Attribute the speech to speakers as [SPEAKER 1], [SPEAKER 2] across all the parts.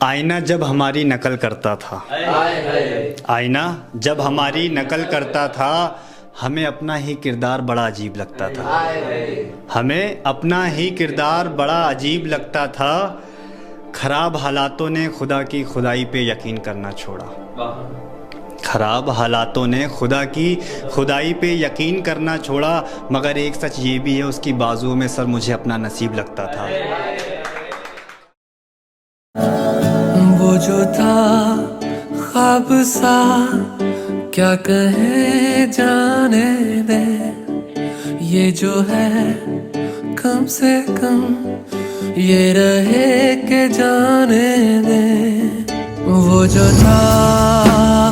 [SPEAKER 1] आईना जब हमारी नकल करता था, आईना जब हमारी नकल करता था, हमें अपना ही किरदार बड़ा अजीब लगता था। हमें अपना ही किरदार बड़ा अजीब लगता था। खराब हालातों ने खुदा की खुदाई पे यकीन करना छोड़ा। खराब हालातों ने खुदा की खुदाई पे यकीन करना छोड़ा। मगर एक सच ये भी है, उसकी बाजुओं में सर मुझे अपना नसीब लगता था।
[SPEAKER 2] वो जो था ख्वाब सा, क्या कहे जाने दे। ये जो है कम से कम ये रहे के जाने दे। वो जो था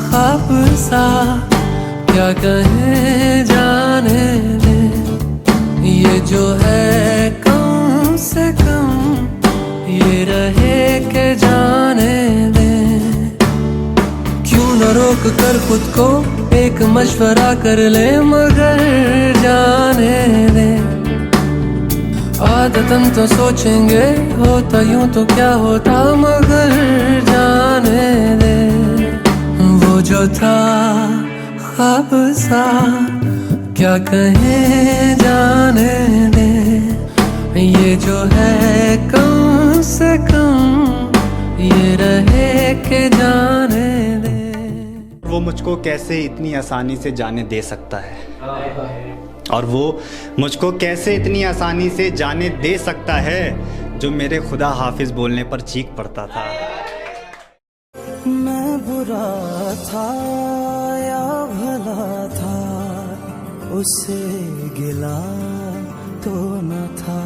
[SPEAKER 2] ख्वाब सा, क्या कहे जाने दे। ये जो है कम से कम ये रहे के जाने दे। क्यों न रोक कर खुद को एक मशवरा कर ले, मगर जाने दे। आदतन तो सोचेंगे होता यूं तो क्या होता, मगर जाने दे। वो जो था ख्वाब सा, क्या कहे जाने दे। ये जो है कम से कम ये रहे के जाने दे।
[SPEAKER 1] वो मुझको कैसे इतनी आसानी से जाने दे सकता है, और वो मुझको कैसे इतनी आसानी से जाने दे सकता है, जो मेरे खुदा हाफिज बोलने पर चीख पड़ता था।
[SPEAKER 3] मैं बुरा था या भला था, उसे गिला तो न था।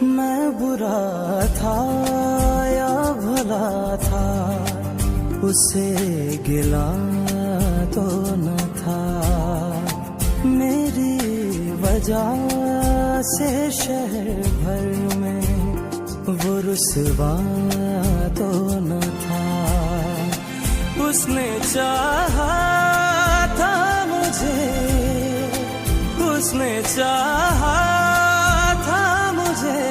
[SPEAKER 3] मैं बुरा था या भला था, उसे गिला तो न था। मेरी वजह से शहर भर में वो रुसवा तो न था। उसने चाहा था मुझे, उसने चाहा था मुझे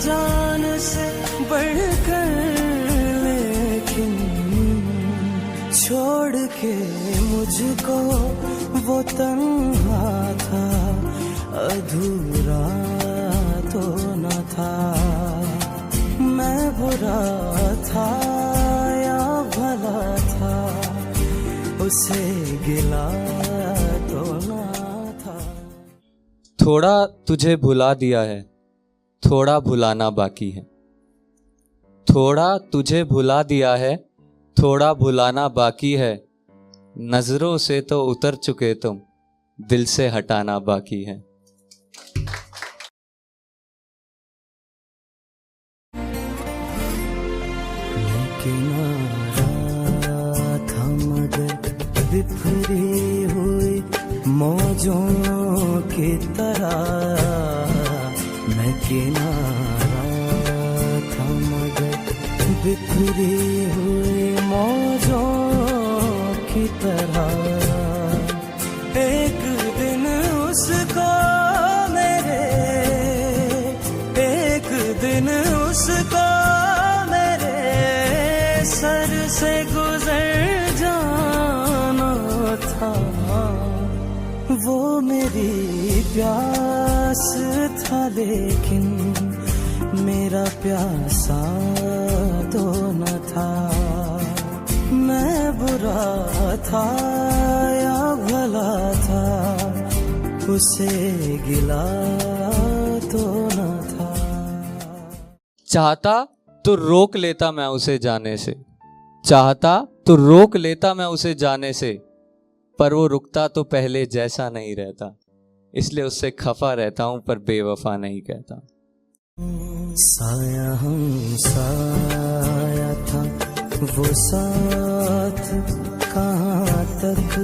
[SPEAKER 3] जान से बढ़कर, लेकिन छोड़ के मुझको वो तन्हा था, अधूरा तो न था। मैं बुरा था या भला था, उसे गिला तो न था।
[SPEAKER 4] थोड़ा तुझे भुला दिया है, थोड़ा भुलाना बाकी है। थोड़ा तुझे भुला दिया है, थोड़ा भुलाना बाकी है। नजरों से तो उतर चुके तुम, दिल से हटाना बाकी है।
[SPEAKER 3] किनारा था मगर बिखरी हुई मौजों की तरह। मैं किनारा था मगर बिखरी हुई मौजों की तरह। एक दिन उसको मेरे, एक दिन उसको सर से गुजर जाना था। वो मेरी प्यास था, लेकिन मेरा प्यासा तो न था। मैं बुरा था या भला था, उसे गिला तो न था।
[SPEAKER 4] चाहता तो रोक लेता मैं उसे जाने से, चाहता तो रोक लेता मैं उसे जाने से। पर वो रुकता तो पहले जैसा नहीं रहता, इसलिए उससे खफा रहता हूं, पर बेवफा नहीं कहता।
[SPEAKER 3] साया हम साया था, वो साथ कहाँ तक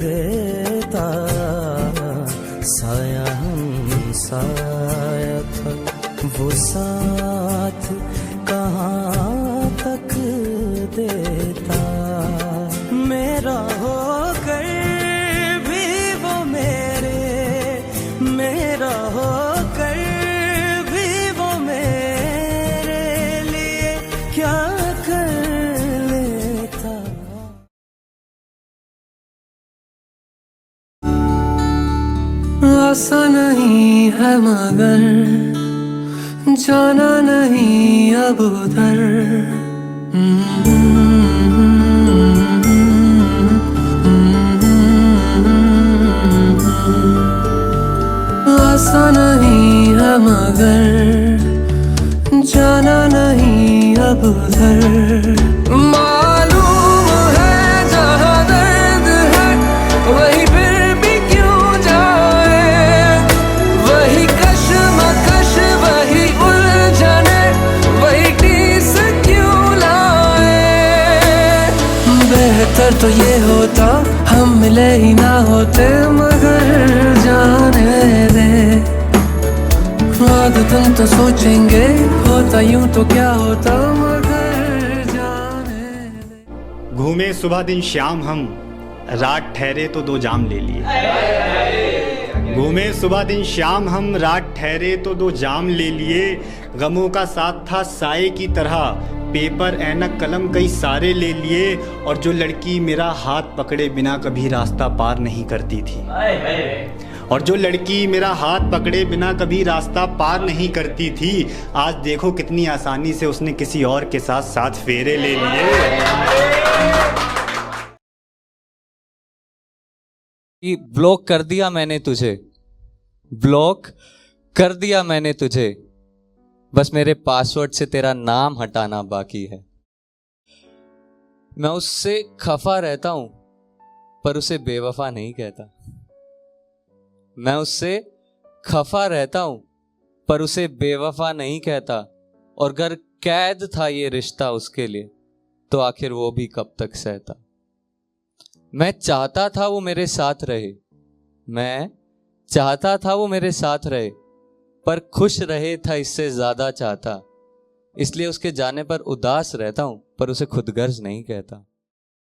[SPEAKER 3] देता। साया हम साया था, वो साथ कहाँ तक देता। मेरा होकर भी वो मेरे
[SPEAKER 2] आसा नहीं है मगर जाना नहीं अब उधर। आसा नहीं है मगर जाना नहीं अब उधर। मालूम है जहाँ दर्द है वही फिर भी क्यों जाए, वही कश्मकश वही उलझने वही टीस क्यों लाए। बेहतर तो ये होता हम मिले ही ना होते, मगर जाने दे आदतन तो सोचेंगे होता यूं तो क्या होता, मगर जाने दे।
[SPEAKER 1] घूमे सुबह दिन शाम हम, रात ठहरे तो दो जाम ले लिए। घूमे सुबह दिन शाम हम, रात ठहरे तो दो जाम ले लिए। गमों का साथ था साए की तरह, पेपर ऐनक कलम कई सारे ले लिए। और जो लड़की मेरा हाथ पकड़े बिना कभी रास्ता पार नहीं करती थी, और जो लड़की मेरा हाथ पकड़े बिना कभी रास्ता पार नहीं करती थी, आज देखो कितनी आसानी से उसने किसी और के साथ साथ फेरे ले लिए।
[SPEAKER 4] कि ब्लॉक कर दिया मैंने तुझे, ब्लॉक कर दिया मैंने तुझे, बस मेरे पासवर्ड से तेरा नाम हटाना बाकी है। मैं उससे खफा रहता हूं पर उसे बेवफा नहीं कहता। मैं उससे खफा रहता हूं पर उसे बेवफा नहीं कहता। और अगर कैद था ये रिश्ता उसके लिए तो आखिर वो भी कब तक सहता। मैं चाहता था वो मेरे साथ रहे, मैं चाहता था वो मेरे साथ रहे, पर खुश रहे था इससे ज्यादा चाहता। इसलिए उसके जाने पर उदास रहता हूं पर उसे खुदगर्ज नहीं कहता।